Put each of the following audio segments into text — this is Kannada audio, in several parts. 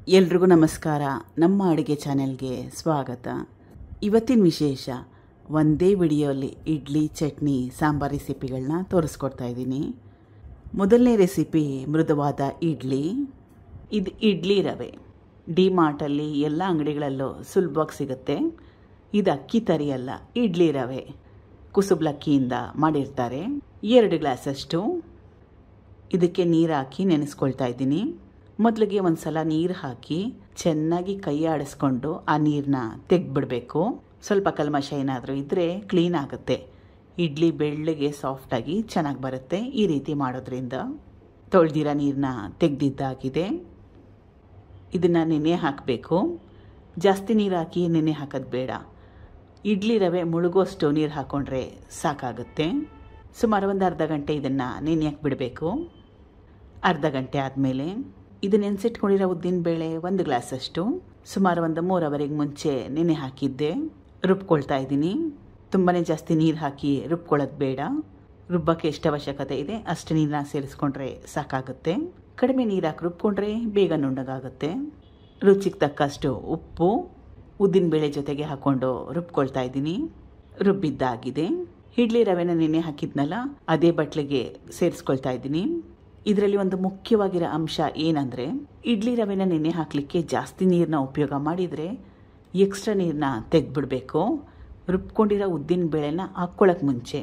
ಎಲ್ರಿಗೂ ನಮಸ್ಕಾರ. ನಮ್ಮ ಅಡುಗೆ ಚಾನೆಲ್ಗೆ ಸ್ವಾಗತ. ಇವತ್ತಿನ ವಿಶೇಷ, ಒಂದೇ ವಿಡಿಯೋಲಿ ಇಡ್ಲಿ, ಚಟ್ನಿ, ಸಾಂಬಾರ್ ರೆಸಿಪಿಗಳನ್ನ ತೋರಿಸ್ಕೊಡ್ತಾ ಇದ್ದೀನಿ. ಮೊದಲನೇ ರೆಸಿಪಿ ಮೃದುವಾದ ಇಡ್ಲಿ. ಇದು ಇಡ್ಲಿ ರವೆ. ಡಿ ಮಾರ್ಟಲ್ಲಿ ಎಲ್ಲ ಅಂಗಡಿಗಳಲ್ಲೂ ಸುಲಭವಾಗಿ ಸಿಗುತ್ತೆ. ಇದು ಅಕ್ಕಿ ತರಿ ಅಲ್ಲ, ಇಡ್ಲಿ ರವೆ. ಕುಸುಬ್ಲಕ್ಕಿಯಿಂದ ಮಾಡಿರ್ತಾರೆ. 2 ಗ್ಲಾಸಷ್ಟು. ಇದಕ್ಕೆ ನೀರು ಹಾಕಿ ನೆನೆಸ್ಕೊಳ್ತಾ ಇದ್ದೀನಿ. ಮೊದಲಿಗೆ ಒಂದು ಸಲ ನೀರು ಹಾಕಿ ಚೆನ್ನಾಗಿ ಕೈ ಆಡಿಸ್ಕೊಂಡು ಆ ನೀರನ್ನ ತೆಗೆದ್ಬಿಡಬೇಕು. ಸ್ವಲ್ಪ ಕಲ್ಮಶ ಏನಾದರೂ ಇದ್ದರೆ ಕ್ಲೀನ್ ಆಗುತ್ತೆ. ಇಡ್ಲಿ ಬೆಳ್ಳಗೆ ಸಾಫ್ಟಾಗಿ ಚೆನ್ನಾಗಿ ಬರುತ್ತೆ ಈ ರೀತಿ ಮಾಡೋದ್ರಿಂದ. ತೊಳೆದಿರೋ ನೀರನ್ನ ತೆಗೆದಿದ್ದಾಗಿದೆ. ಇದನ್ನು ನೆನೆ ಹಾಕಬೇಕು. ಜಾಸ್ತಿ ನೀರು ಹಾಕಿ ನೆನೆ ಹಾಕೋದು ಬೇಡ. ಇಡ್ಲಿ ರವೆ ಮುಳುಗುವಷ್ಟು ನೀರು ಹಾಕ್ಕೊಂಡ್ರೆ ಸಾಕಾಗುತ್ತೆ. ಸುಮಾರು ಒಂದು ಅರ್ಧ ಗಂಟೆ ಇದನ್ನು ನೆನೆಯಕ್ಕೆ ಬಿಡಬೇಕು. ಅರ್ಧ ಗಂಟೆ ಆದಮೇಲೆ ಇದು ನೆನೆಸಿಟ್ಕೊಂಡಿರೋ ಉದ್ದಿನ ಬೇಳೆ 1 ಗ್ಲಾಸಷ್ಟು ಸುಮಾರು ಒಂದು 3 ಅವರಿಗೆ ಮುಂಚೆ ನೆನೆ ಹಾಕಿದ್ದೆ. ರುಬ್ಕೊಳ್ತಾ ಇದ್ದೀನಿ. ತುಂಬಾ ಜಾಸ್ತಿ ನೀರು ಹಾಕಿ ರುಬ್ಕೊಳ್ಳೋದು ಬೇಡ. ರುಬ್ಬಕ್ಕೆ ಎಷ್ಟು ಅವಶ್ಯಕತೆ ಇದೆ ಅಷ್ಟು ನೀರನ್ನ ಸೇರಿಸ್ಕೊಂಡ್ರೆ ಸಾಕಾಗುತ್ತೆ. ಕಡಿಮೆ ನೀರು ಹಾಕಿ ರುಬ್ಕೊಂಡ್ರೆ ಬೇಗ ನುಣ್ಣಗಾಗುತ್ತೆ. ರುಚಿಗೆ ತಕ್ಕಷ್ಟು ಉಪ್ಪು ಉದ್ದಿನ ಬೇಳೆ ಜೊತೆಗೆ ಹಾಕ್ಕೊಂಡು ರುಬ್ಕೊಳ್ತಾ ಇದ್ದೀನಿ. ರುಬ್ಬಿದ್ದಾಗಿದೆ. ಇಡ್ಲಿ ರವೆನ ನೆನೆ ಹಾಕಿದ್ನಲ್ಲ, ಅದೇ ಬಟ್ಲಿಗೆ ಸೇರಿಸ್ಕೊಳ್ತಾ ಇದ್ದೀನಿ. ಇದರಲ್ಲಿ ಒಂದು ಮುಖ್ಯವಾಗಿರೋ ಅಂಶ ಏನಂದರೆ, ಇಡ್ಲಿ ರವೆನ ನೆನೆ ಹಾಕಲಿಕ್ಕೆ ಜಾಸ್ತಿ ನೀರನ್ನ ಉಪಯೋಗ ಮಾಡಿದರೆ ಎಕ್ಸ್ಟ್ರಾ ನೀರನ್ನ ತೆಗೆದ್ಬಿಡಬೇಕು ರುಬ್ಕೊಂಡಿರೋ ಉದ್ದಿನ ಬೇಳೆನ ಹಾಕ್ಕೊಳ್ಳೋಕೆ ಮುಂಚೆ.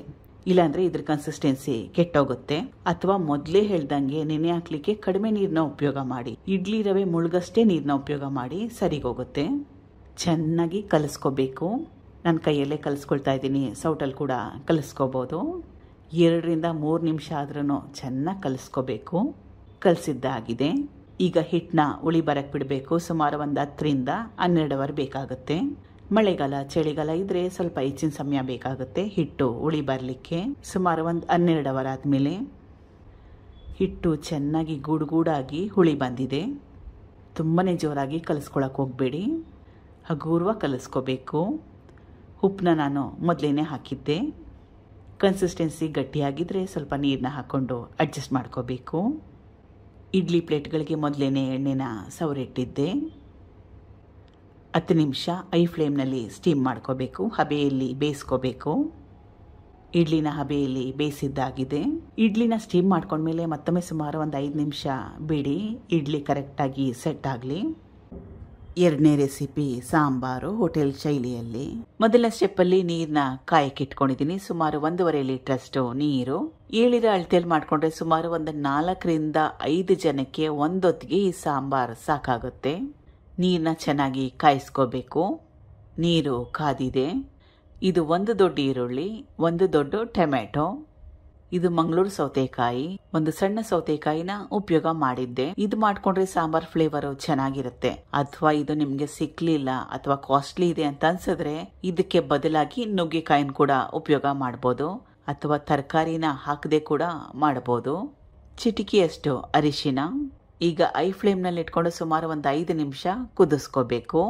ಇಲ್ಲಾಂದರೆ ಇದ್ರ ಕನ್ಸಿಸ್ಟೆನ್ಸಿ ಕೆಟ್ಟೋಗುತ್ತೆ. ಅಥವಾ ಮೊದಲೇ ಹೇಳ್ದಂಗೆ ನೆನೆ ಹಾಕಲಿಕ್ಕೆ ಕಡಿಮೆ ನೀರನ್ನ ಉಪಯೋಗ ಮಾಡಿ. ಇಡ್ಲಿ ರವೆ ಮುಳುಗಷ್ಟೇ ನೀರನ್ನ ಉಪಯೋಗ ಮಾಡಿ ಸರಿಗೋಗುತ್ತೆ. ಚೆನ್ನಾಗಿ ಕಲಿಸ್ಕೋಬೇಕು. ನಾನು ಕೈಯಲ್ಲೇ ಕಲಿಸ್ಕೊಳ್ತಾ ಇದ್ದೀನಿ. ಸೌಟಲ್ಲಿ ಕೂಡ ಕಲಿಸ್ಕೋಬೋದು. 2 ರಿಂದ 3 ನಿಮಿಷ ಆದ್ರೂ ಚೆನ್ನಾಗಿ ಕಲಿಸ್ಕೋಬೇಕು. ಕಲಿಸಿದ್ದಾಗಿದೆ. ಈಗ ಹಿಟ್ಟನ್ನ ಉಳಿ ಬರಕ್ಕೆ ಬಿಡಬೇಕು. ಸುಮಾರು ಒಂದು 10 ರಿಂದ 12 ಅವರ್ ಬೇಕಾಗುತ್ತೆ. ಮಳೆಗಾಲ ಚಳಿಗಾಲ ಇದ್ರೆ ಸ್ವಲ್ಪ ಹೆಚ್ಚಿನ ಸಮಯ ಬೇಕಾಗುತ್ತೆ ಹಿಟ್ಟು ಉಳಿ ಬರಲಿಕ್ಕೆ. ಸುಮಾರು ಒಂದು 12 ಅವರ್ ಆದಮೇಲೆ ಹಿಟ್ಟು ಚೆನ್ನಾಗಿ ಗೂಡಾಗಿ ಹುಳಿ ಬಂದಿದೆ. ತುಂಬಾ ಜೋರಾಗಿ ಕಲಿಸ್ಕೊಳಕ್ಕೆ ಹೋಗಬೇಡಿ. ಹಗುರವಾಗಿ ಕಲಿಸ್ಕೋಬೇಕು. ಉಪ್ಪನ್ನ ನಾನು ಮೊದಲೇನೆ ಹಾಕಿದ್ದೆ. ಕನ್ಸಿಸ್ಟೆನ್ಸಿ ಗಟ್ಟಿಯಾಗಿದ್ದರೆ ಸ್ವಲ್ಪ ನೀರನ್ನ ಹಾಕ್ಕೊಂಡು ಅಡ್ಜಸ್ಟ್ ಮಾಡ್ಕೋಬೇಕು. ಇಡ್ಲಿ ಪ್ಲೇಟ್ಗಳಿಗೆ ಮೊದಲೇನೆ ಎಣ್ಣೆನ ಸವರಿಟ್ಟಿದ್ದೆ. 10 ನಿಮಿಷ ಐ ಫ್ಲೇಮ್ನಲ್ಲಿ ಸ್ಟೀಮ್ ಮಾಡ್ಕೋಬೇಕು. ಹಬೆಯಲ್ಲಿ ಬೇಯಿಸ್ಕೋಬೇಕು. ಇಡ್ಲಿನ ಹಬೆಯಲ್ಲಿ ಬೇಯಿಸಿದ್ದಾಗಿದೆ. ಇಡ್ಲಿನ ಸ್ಟೀಮ್ ಮಾಡ್ಕೊಂಡ್ಮೇಲೆ ಮತ್ತೊಮ್ಮೆ ಸುಮಾರು ಒಂದು 5 ನಿಮಿಷ ಬಿಡಿ, ಇಡ್ಲಿ ಕರೆಕ್ಟಾಗಿ ಸೆಟ್ ಆಗಲಿ. 2ನೇ ರೆಸಿಪಿ ಸಾಂಬಾರು ಹೋಟೆಲ್ ಶೈಲಿಯಲ್ಲಿ. ಮೊದಲನೇ ಸ್ಟೆಪ್ಪಲ್ಲಿ ನೀರನ್ನ ಕಾಯಕ್ಕೆ ಇಟ್ಕೊಂಡಿದ್ದೀನಿ. ಸುಮಾರು 1.5 ಲೀಟ್ರಷ್ಟು ನೀರು. 7 ಅಳತೆಯಲ್ಲಿ ಮಾಡಿಕೊಂಡ್ರೆ ಸುಮಾರು ಒಂದು 4 ರಿಂದ 5 ಜನಕ್ಕೆ ಒಂದೊತ್ತಿಗೆ ಈ ಸಾಂಬಾರು ಸಾಕಾಗುತ್ತೆ. ನೀರನ್ನ ಚೆನ್ನಾಗಿ ಕಾಯಿಸ್ಕೋಬೇಕು. ನೀರು ಕಾದಿದೆ. ಇದು 1 ದೊಡ್ಡ ಈರುಳ್ಳಿ, 1 ದೊಡ್ಡ ಟೊಮೆಟೊ, ಇದು ಮಂಗಳೂರು ಸೌತೆಕಾಯಿ, 1 ಸಣ್ಣ ಸೌತೆಕಾಯಿನ ಉಪಯೋಗ ಮಾಡಿದ್ದೆ. ಇದು ಮಾಡ್ಕೊಂಡ್ರೆ ಸಾಂಬಾರ್ ಫ್ಲೇವರ್ ಚೆನ್ನಾಗಿರುತ್ತೆ. ಅಥವಾ ಇದು ನಿಮ್ಗೆ ಸಿಕ್ಲಿಲ್ಲ ಅಥವಾ ಕಾಸ್ಟ್ಲಿ ಇದೆ ಅಂತ ಅನ್ಸಿದ್ರೆ ಇದಕ್ಕೆ ಬದಲಾಗಿ ನುಗ್ಗೆಕಾಯಿನ ಕೂಡ ಉಪಯೋಗ ಮಾಡಬಹುದು. ಅಥವಾ ತರಕಾರಿನ ಹಾಕದೆ ಕೂಡ ಮಾಡಬಹುದು. ಚಿಟಿಕೆಯಷ್ಟು ಅರಿಶಿನ. ಈಗ ಐ ಫ್ಲೇಮ್ನಲ್ಲಿ ಇಟ್ಕೊಂಡು ಸುಮಾರು ಒಂದು 5 ನಿಮಿಷ ಕುದಿಸ್ಕೋಬೇಕು.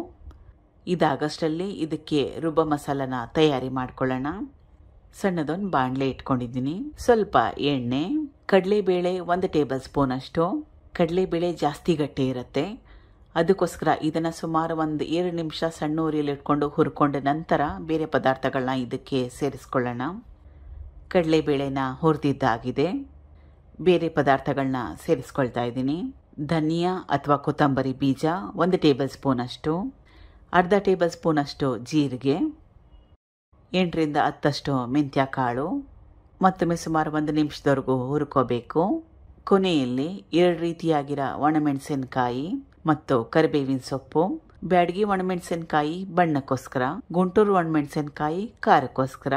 ಇದಾಗಷ್ಟರಲ್ಲಿ ಇದಕ್ಕೆ ರುಬ್ಬ ಮಸಾಲನ ತಯಾರಿ ಮಾಡ್ಕೊಳ್ಳೋಣ. ಸಣ್ಣದೊಂದು ಬಾಣಲೆ ಇಟ್ಕೊಂಡಿದ್ದೀನಿ. ಸ್ವಲ್ಪ ಎಣ್ಣೆ, ಕಡಲೆಬೇಳೆ 1 ಟೇಬಲ್ ಸ್ಪೂನ್ ಅಷ್ಟು. ಕಡಲೆಬೇಳೆ ಜಾಸ್ತಿ ಗಟ್ಟಿ ಇರುತ್ತೆ. ಅದಕ್ಕೋಸ್ಕರ ಇದನ್ನು ಸುಮಾರು ಒಂದು 2 ನಿಮಿಷ ಸಣ್ಣ ಉರಿಯಲ್ಲಿ ಇಟ್ಕೊಂಡು ಹುರ್ಕೊಂಡ ನಂತರ ಬೇರೆ ಪದಾರ್ಥಗಳನ್ನ ಇದಕ್ಕೆ ಸೇರಿಸ್ಕೊಳ್ಳೋಣ. ಕಡಲೆಬೇಳೆನ ಹುರಿದಿದ್ದಾಗಿದೆ. ಬೇರೆ ಪದಾರ್ಥಗಳನ್ನ ಸೇರಿಸ್ಕೊಳ್ತಾ ಇದ್ದೀನಿ. ಧನಿಯಾ ಅಥವಾ ಕೊತ್ತಂಬರಿ ಬೀಜ 1 ಟೇಬಲ್ ಸ್ಪೂನ್ ಅಷ್ಟು. ಅರ್ಧ ಟೇಬಲ್ ಸ್ಪೂನ್ ಅಷ್ಟು ಜೀರಿಗೆ, 8 ರಿಂದ 10 ಮೆಂತ್ಯ ಕಾಳು. ಮತ್ತೊಮ್ಮೆ ಸುಮಾರು 1 ನಿಮಿಷದವರೆಗೂ ಹುರ್ಕೋಬೇಕು. ಕೊನೆಯಲ್ಲಿ 2 ರೀತಿಯಾಗಿರೋ ಒಣಮೆಣಸಿನಕಾಯಿ ಮತ್ತು ಕರಿಬೇವಿನ ಸೊಪ್ಪು. ಬ್ಯಾಡಗಿ ಒಣಮೆಣಸಿನಕಾಯಿ ಬಣ್ಣಕ್ಕೋಸ್ಕರ, ಗುಂಟೂರು ಒಣಮೆಣಸಿನಕಾಯಿ ಖಾರಕ್ಕೋಸ್ಕರ.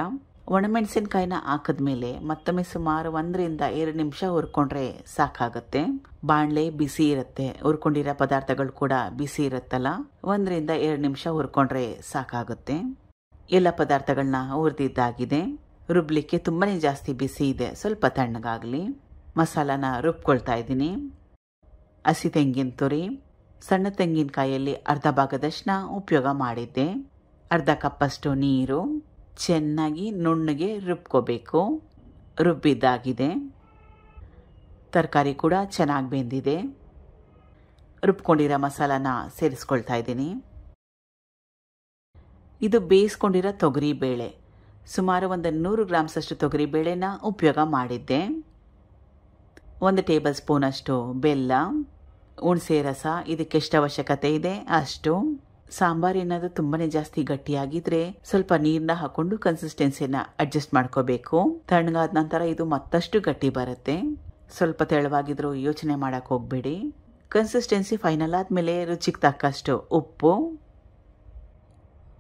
ಒಣಮೆಣಸಿನಕಾಯಿನ ಹಾಕಿದ್ಮೇಲೆ ಮತ್ತೊಮ್ಮೆ ಸುಮಾರು 1 ರಿಂದ 2 ನಿಮಿಷ ಹುರ್ಕೊಂಡ್ರೆ ಸಾಕಾಗುತ್ತೆ. ಬಾಣಲೆ ಬಿಸಿ ಇರುತ್ತೆ. ಹುರ್ಕೊಂಡಿರೋ ಪದಾರ್ಥಗಳು ಕೂಡ ಬಿಸಿ ಇರುತ್ತಲ್ಲ, 1 ರಿಂದ 2 ನಿಮಿಷ ಹುರ್ಕೊಂಡ್ರೆ ಸಾಕಾಗುತ್ತೆ. ಎಲ್ಲ ಪದಾರ್ಥಗಳನ್ನ ಹುರಿದಿದ್ದಾಗಿದೆ. ರುಬ್ಲಿಕ್ಕೆ ತುಂಬಾನೇ ಜಾಸ್ತಿ ಬಿಸಿ ಇದೆ, ಸ್ವಲ್ಪ ತಣ್ಣಗಾಗಲಿ. ಮಸಾಲಾನ ರುಬ್ಕೊಳ್ತಾ ಇದ್ದೀನಿ. ಹಸಿ ತೆಂಗಿನ ತುರಿ, ಸಣ್ಣ ತೆಂಗಿನಕಾಯಲ್ಲಿ ಅರ್ಧ ಭಾಗದಷ್ಟನ್ನ ಉಪಯೋಗ ಮಾಡಿದ್ದೆ. ಅರ್ಧ ಕಪ್ಪಷ್ಟು ನೀರು. ಚೆನ್ನಾಗಿ ನುಣ್ಣಗೆ ರುಬ್ಕೋಬೇಕು. ರುಬ್ಬಿದ್ದಾಗಿದೆ. ತರಕಾರಿ ಕೂಡ ಚೆನ್ನಾಗಿ ಬೆಂದಿದೆ. ರುಬ್ಕೊಂಡಿರೋ ಮಸಾಲಾನ ಸೇರಿಸ್ಕೊಳ್ತಾ ಇದ್ದೀನಿ. ಇದು ಬೇಯಿಸ್ಕೊಂಡಿರೋ ತೊಗರಿ ಬೇಳೆ, ಸುಮಾರು ಒಂದು 100 ಗ್ರಾಮ್ಸಷ್ಟು ತೊಗರಿ ಬೇಳೆನ ಉಪಯೋಗ ಮಾಡಿದ್ದೆ. 1 ಟೇಬಲ್ ಸ್ಪೂನಷ್ಟು ಬೆಲ್ಲ, ಹುಣಸೆ ರಸ, ಇದಕ್ಕೆ ಎಷ್ಟು ಅವಶ್ಯಕತೆ ಇದೆ ಅಷ್ಟು. ಸಾಂಬಾರು ಏನಾದರೂ ತುಂಬಾ ಜಾಸ್ತಿ ಗಟ್ಟಿಯಾಗಿದ್ರೆ ಸ್ವಲ್ಪ ನೀರನ್ನ ಹಾಕೊಂಡು ಕನ್ಸಿಸ್ಟೆನ್ಸಿನ ಅಡ್ಜಸ್ಟ್ ಮಾಡ್ಕೋಬೇಕು. ತಣ್ಣಗಾದ ನಂತರ ಇದು ಮತ್ತಷ್ಟು ಗಟ್ಟಿ ಬರುತ್ತೆ. ಸ್ವಲ್ಪ ತೆಳುವಾಗಿದ್ರೂ ಯೋಚನೆ ಮಾಡಕ್ಕೆ ಹೋಗ್ಬೇಡಿ. ಕನ್ಸಿಸ್ಟೆನ್ಸಿ ಫೈನಲ್ ಆದಮೇಲೆ ರುಚಿಗೆ ತಕ್ಕಷ್ಟು ಉಪ್ಪು.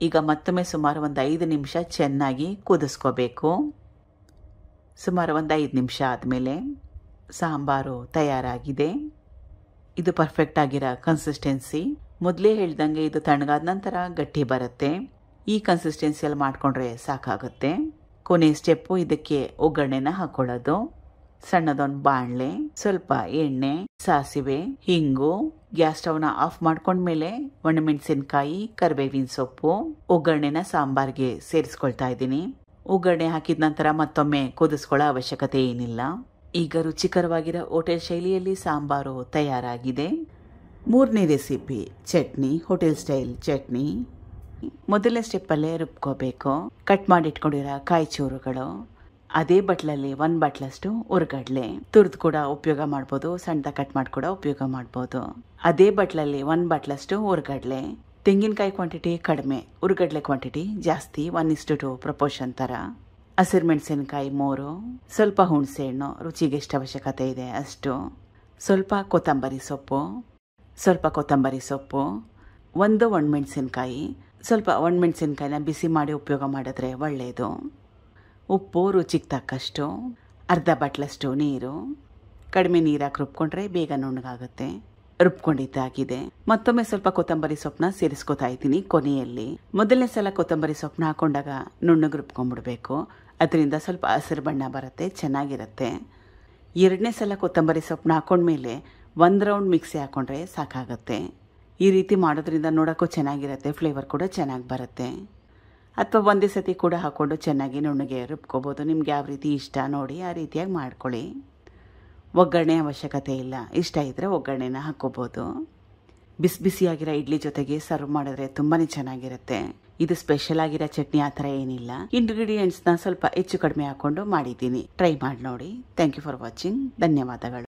ಈಗ ಮತ್ತೊಮ್ಮೆ ಸುಮಾರು ಒಂದು 5 ನಿಮಿಷ ಚೆನ್ನಾಗಿ ಕುದಿಸ್ಕೋಬೇಕು. ಸುಮಾರು ಒಂದು 5 ನಿಮಿಷ ಆದಮೇಲೆ ಸಾಂಬಾರು ತಯಾರಾಗಿದೆ. ಇದು ಪರ್ಫೆಕ್ಟ್ ಆಗಿರೋ ಕನ್ಸಿಸ್ಟೆನ್ಸಿ. ಮೊದಲೇ ಹೇಳ್ದಂಗೆ ಇದು ತಣ್ಣಗಾದ ನಂತರ ಗಟ್ಟಿ ಬರುತ್ತೆ. ಈ ಕನ್ಸಿಸ್ಟೆನ್ಸಿಯಲ್ಲಿ ಮಾಡಿಕೊಂಡ್ರೆ ಸಾಕಾಗುತ್ತೆ. ಕೊನೆ ಸ್ಟೆಪ್ಪು ಇದಕ್ಕೆ ಒಗ್ಗರಣೆನ ಹಾಕೊಳ್ಳೋದು. ಸಣ್ಣದೊಂದು ಬಾಣಲೆ, ಸ್ವಲ್ಪ ಎಣ್ಣೆ, ಸಾಸಿವೆ, ಹಿಂಗು. ಗ್ಯಾಸ್ ಸ್ಟವ್ನ ಆಫ್ ಮಾಡ್ಕೊಂಡ್ಮೇಲೆ ಒಣಮೆಣಸಿನಕಾಯಿ, ಕರಿಬೇವಿನ ಸೊಪ್ಪು, ಒಗ್ಗರಣೆನ ಸಾಂಬಾರ್ಗೆ ಸೇರಿಸ್ಕೊಳ್ತಾ ಇದ್ದೀನಿ. ಒಗ್ಗರಣೆ ಹಾಕಿದ ನಂತರ ಮತ್ತೊಮ್ಮೆ ಕುದಿಸ್ಕೊಳ್ಳೋ ಅವಶ್ಯಕತೆ ಏನಿಲ್ಲ. ಈಗ ರುಚಿಕರವಾಗಿರೋ ಹೋಟೆಲ್ ಶೈಲಿಯಲ್ಲಿ ಸಾಂಬಾರು ತಯಾರಾಗಿದೆ. 3ನೇ recipe chutney, hotel style chutney. ಮೊದಲನೇ ಸ್ಟೆಪ್ಪಲ್ಲೇ ರುಬ್ಕೋಬೇಕು. ಕಟ್ ಮಾಡಿ ಇಟ್ಕೊಂಡಿರೋ ಕಾಯಿ ಚೂರುಗಳು, ಅದೇ ಬಟ್ಲಲ್ಲಿ 1 ಬಟ್ಲಷ್ಟು ಹುರ್ಗಡ್ಲೆ ತುರಿದು ಕೂಡ ಉಪಯೋಗ ಮಾಡ್ಬೋದು, ಸಣ್ಣದಾಗಿ ಕಟ್ ಮಾಡಿ ಕೂಡ ಉಪಯೋಗ ಮಾಡ್ಬೋದು. ಅದೇ ಬಟ್ಲಲ್ಲಿ 1 ಬಟ್ಲಷ್ಟು ಹುರ್ಗಡ್ಲೆ. ತೆಂಗಿನಕಾಯಿ ಕ್ವಾಂಟಿಟಿ ಕಡಿಮೆ, ಹುರ್ಗಡ್ಲೆ ಕ್ವಾಂಟಿಟಿ ಜಾಸ್ತಿ, 1:2 ಪ್ರಪೋರ್ಷನ್ ಥರ. ಹಸಿರು ಮೆಣಸಿನಕಾಯಿ 3, ಸ್ವಲ್ಪ ಹುಣಸೆ ಹಣ್ಣು, ರುಚಿಗೆ ಎಷ್ಟು ಅವಶ್ಯಕತೆ ಇದೆ ಅಷ್ಟು, ಸ್ವಲ್ಪ ಕೊತ್ತಂಬರಿ ಸೊಪ್ಪು, 1 ಒಣಮೆಣಸಿನಕಾಯಿ. ಸ್ವಲ್ಪ ಒಣಮೆಣಸಿನಕಾಯಿನ ಬಿಸಿ ಮಾಡಿ ಉಪಯೋಗ ಮಾಡಿದ್ರೆ ಒಳ್ಳೆಯದು. ಉಪ್ಪು ರುಚಿಗೆ ತಕ್ಕಷ್ಟು, ಅರ್ಧ ಬಟ್ಲಷ್ಟು ನೀರು. ಕಡಿಮೆ ನೀರಾಗಿ ರುಬ್ಕೊಂಡ್ರೆ ಬೇಗ ನುಣ್ಣಗಾಗುತ್ತೆ. ರುಬ್ಕೊಂಡಿದ್ದಾಗಿದೆ. ಮತ್ತೊಮ್ಮೆ ಸ್ವಲ್ಪ ಕೊತ್ತಂಬರಿ ಸೊಪ್ಪನ್ನ ಸೇರಿಸ್ಕೊತಾ ಇದ್ದೀನಿ ಕೊನೆಯಲ್ಲಿ. ಮೊದಲನೇ ಸಲ ಕೊತ್ತಂಬರಿ ಸೊಪ್ಪನ್ನ ಹಾಕೊಂಡಾಗ ನುಣ್ಣಗೆ ರುಬ್ಕೊಂಡ್ಬಿಡ್ಬೇಕು. ಅದರಿಂದ ಸ್ವಲ್ಪ ಹಸಿರು ಬಣ್ಣ ಬರುತ್ತೆ, ಚೆನ್ನಾಗಿರುತ್ತೆ. 2ನೇ ಸಲ ಕೊತ್ತಂಬರಿ ಸೊಪ್ಪನ್ನ ಹಾಕೊಂಡ್ಮೇಲೆ 1 ರೌಂಡ್ ಮಿಕ್ಸಿ ಹಾಕೊಂಡ್ರೆ ಸಾಕಾಗುತ್ತೆ. ಈ ರೀತಿ ಮಾಡೋದ್ರಿಂದ ನೋಡೋಕ್ಕೂ ಚೆನ್ನಾಗಿರುತ್ತೆ, ಫ್ಲೇವರ್ ಕೂಡ ಚೆನ್ನಾಗಿ ಬರುತ್ತೆ. ಅಥವಾ ಒಂದೇ ಸತಿ ಕೂಡ ಹಾಕ್ಕೊಂಡು ಚೆನ್ನಾಗಿ ನುಣ್ಣಗೆ ರುಬ್ಕೋಬೋದು. ನಿಮ್ಗೆ ಯಾವ ರೀತಿ ಇಷ್ಟ ನೋಡಿ ಆ ರೀತಿಯಾಗಿ ಮಾಡ್ಕೊಳ್ಳಿ. ಒಗ್ಗರಣೆ ಅವಶ್ಯಕತೆ ಇಲ್ಲ, ಇಷ್ಟ ಇದ್ದರೆ ಒಗ್ಗರಣೆನ ಹಾಕ್ಕೋಬೋದು. ಬಿಸಿ ಬಿಸಿಯಾಗಿರೋ ಇಡ್ಲಿ ಜೊತೆಗೆ ಸರ್ವ್ ಮಾಡಿದ್ರೆ ತುಂಬಾ ಚೆನ್ನಾಗಿರುತ್ತೆ. ಇದು ಸ್ಪೆಷಲ್ ಆಗಿರೋ ಚಟ್ನಿ ಆ ಥರ ಏನಿಲ್ಲ. ಇಂಗ್ರೀಡಿಯೆಂಟ್ಸ್ನ ಸ್ವಲ್ಪ ಹೆಚ್ಚು ಕಡಿಮೆ ಹಾಕ್ಕೊಂಡು ಮಾಡಿದ್ದೀನಿ. ಟ್ರೈ ಮಾಡಿ ನೋಡಿ. Thank you for watching. ಧನ್ಯವಾದಗಳು.